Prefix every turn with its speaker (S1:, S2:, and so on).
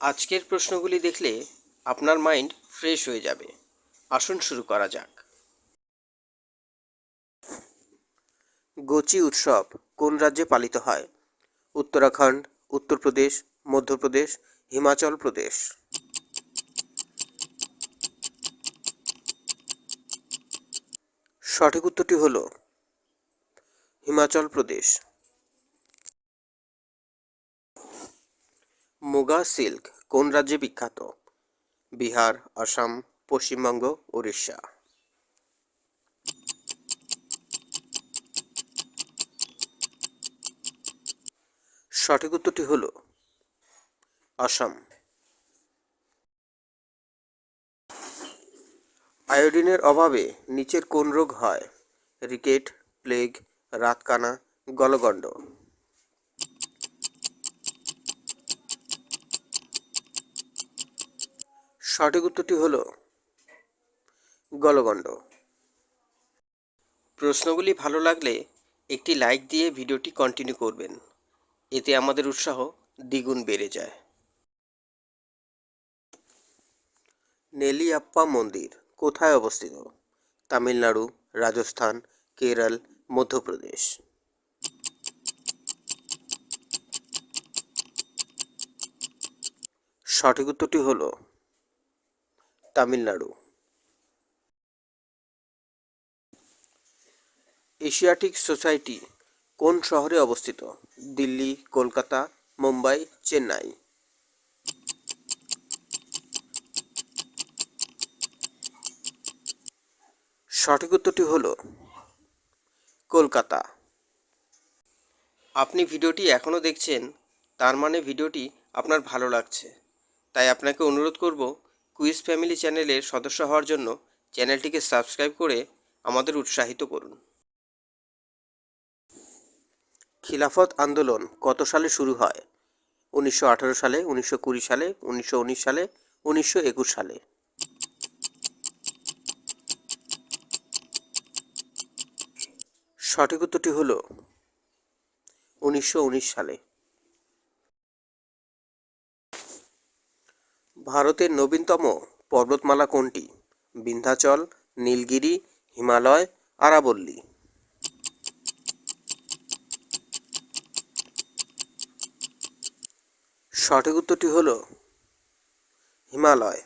S1: আজকের প্রশ্নগুলি দেখলে আপনার মাইন্ড ফ্রেশ হয়ে যাবে। আসুন শুরু করা যাক। গোচি উৎসব কোন রাজ্যে পালিত হয়? উত্তরাখণ্ড, উত্তরপ্রদেশ, মধ্যপ্রদেশ, হিমাচল প্রদেশ। সঠিক উত্তরটি হল হিমাচল প্রদেশ। মুগা সিল্ক কোন রাজ্যে বিখ্যাত? বিহার, আসাম, পশ্চিমবঙ্গ, উড়িষ্যা। সঠিক উত্তরটি হল আসাম। আয়োডিনের অভাবে নিচের কোন রোগ হয়? রিকেট, প্লেগ, রাতকানা, গলগণ্ড। সঠিক উত্তরটি হল গলগণ্ড। প্রশ্নগুলি ভালো লাগলে একটি লাইক দিয়ে ভিডিওটি কন্টিনিউ করবেন, এতে আমাদের উৎসাহ দ্বিগুণ বেড়ে যায়। নেলিয়াপ্পা মন্দির কোথায় অবস্থিত? তামিলনাড়ু, রাজস্থান, কেরল, মধ্যপ্রদেশ। সঠিক উত্তরটি হল তামিলনাড়ু। এশিয়াটিক সোসাইটি কোন শহরে অবস্থিত? দিল্লি, কলকাতা, মুম্বাই, চেন্নাই। সঠিক উত্তরটি হল কলকাতা। আপনি ভিডিওটি এখনও দেখছেন, তার মানে ভিডিওটি আপনার ভালো লাগছে। তাই আপনাকে অনুরোধ করব, কুইজ ফ্যামিলি চ্যানেলের সদস্য হওয়ার জন্য চ্যানেলটিকে সাবস্ক্রাইব করে আমাদের উৎসাহিত করুন। খিলাফত আন্দোলন কত সালে শুরু হয়? 1918 সালে, 1920 সালে, 1919 সালে, 1921 সালে। সঠিক উত্তরটি হল 1919 সালে। ভারতের নবীনতম পর্বতমালা কোনটি? বিন্ধ্যাচল, নীলগিরি, হিমালয়, আরাবল্লী। সঠিক উত্তরটি হল হিমালয়।